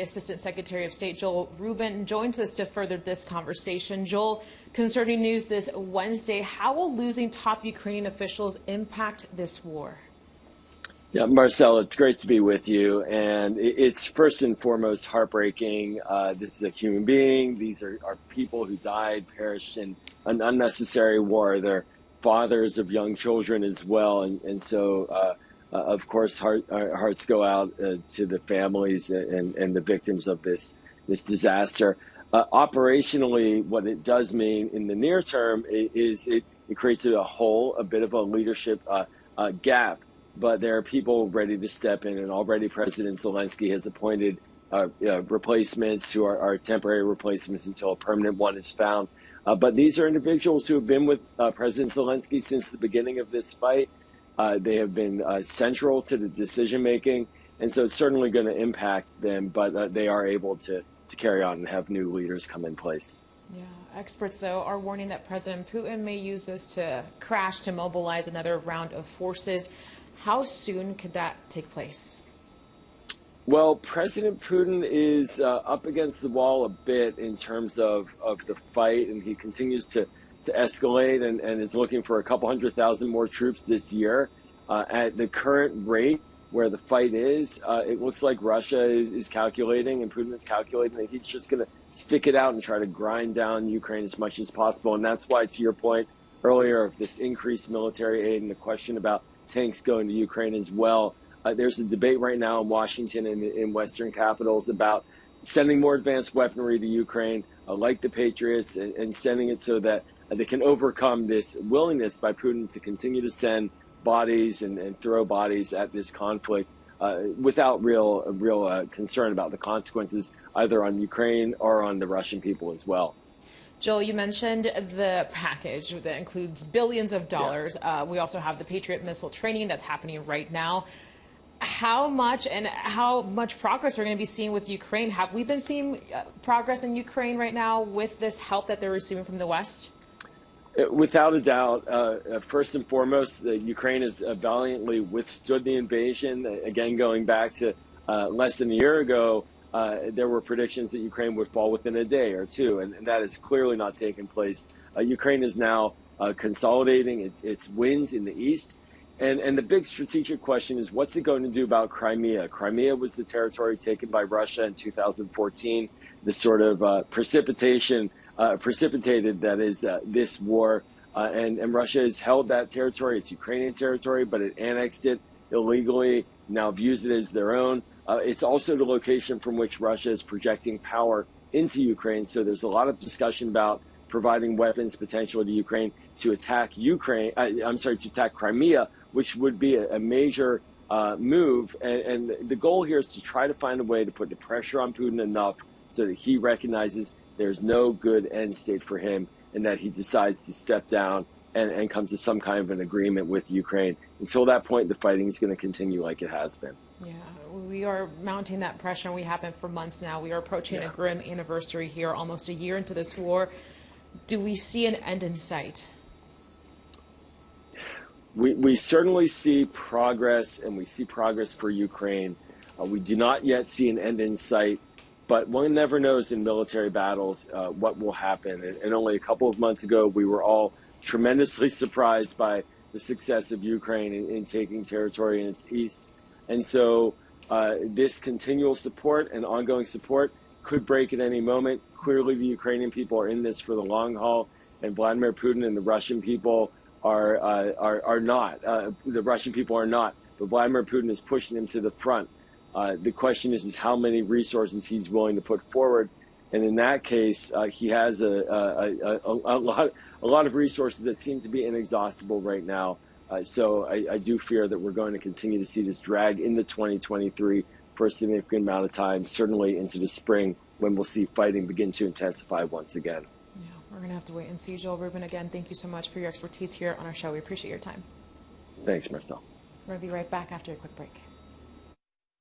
Assistant Secretary of State Joel Rubin joins us to further this conversation. Joel, concerning news this Wednesday, how will losing top Ukrainian officials impact this war? Yeah, Marcel, it's great to be with you. And it's first and foremost heartbreaking. This is a human being. These are people who died, perished in an unnecessary war. They're fathers of young children as well. And so, of course, our hearts go out to the families and the victims of this disaster. Operationally, what it does mean in the near term is it creates a hole, a bit of a leadership gap. But there are people ready to step in, and already President Zelensky has appointed replacements who are temporary replacements until a permanent one is found. But these are individuals who have been with President Zelensky since the beginning of this fight. They have been central to the decision making, and so it's certainly going to impact them, but they are able to carry on and have new leaders come in place. Yeah, experts, though, are warning that President Putin may use this to mobilize another round of forces. How soon could that take place? Well, President Putin is up against the wall a bit in terms of the fight, and he continues to escalate and is looking for a couple 100,000 more troops this year. At the current rate where the fight is, it looks like Russia is calculating, and Putin is calculating that he's just going to stick it out and try to grind down Ukraine as much as possible. And that's why, to your point earlier, of this increased military aid and the question about tanks going to Ukraine as well. There's a debate right now in Washington and in Western capitals about sending more advanced weaponry to Ukraine, like the Patriots, and sending it so that they can overcome this willingness by Putin to continue to send bodies and throw bodies at this conflict without real concern about the consequences, either on Ukraine or on the Russian people as well. Joel, you mentioned the package that includes billions of dollars. Yeah. We also have the Patriot missile training that's happening right now. How much progress are we going to be seeing with Ukraine? Have we been seeing progress in Ukraine right now with this help that they're receiving from the West? Without a doubt, first and foremost, Ukraine has valiantly withstood the invasion. Again, going back to less than a year ago, there were predictions that Ukraine would fall within a day or two, and that has clearly not taken place. Ukraine is now consolidating its wins in the east, and the big strategic question is, what's it going to do about Crimea? Crimea was the territory taken by Russia in 2014. The sort of precipitated that is this war, and Russia has held that territory. It's Ukrainian territory, but it annexed it illegally, now views it as their own. It's also the location from which Russia is projecting power into Ukraine. So there's a lot of discussion about providing weapons potentially to Ukraine to attack to attack Crimea, which would be a major move. And the goal here is to try to find a way to put the pressure on Putin enough so that he recognizes there's no good end state for him and that he decides to step down and come to some kind of an agreement with Ukraine. Until that point, the fighting is going to continue like it has been. Yeah, we are mounting that pressure, and we have been for months now. We are approaching a grim anniversary here, almost a year into this war. Do we see an end in sight? We certainly see progress, and we see progress for Ukraine. We do not yet see an end in sight, but one never knows in military battles what will happen. And only a couple of months ago, we were all tremendously surprised by the success of Ukraine in taking territory in its east. And so this continual support and ongoing support could break at any moment. Clearly, the Ukrainian people are in this for the long haul, and Vladimir Putin and the Russian people are not. The Russian people are not, but Vladimir Putin is pushing them to the front. The question is how many resources he's willing to put forward. And in that case, he has a lot of resources that seem to be inexhaustible right now. So I do fear that we're going to continue to see this drag into 2023 for a significant amount of time, certainly into the spring, when we'll see fighting begin to intensify once again. Yeah, we're going to have to wait and see. Joel Rubin, again, thank you so much for your expertise here on our show. We appreciate your time. Thanks, Marcel. We're going to be right back after a quick break.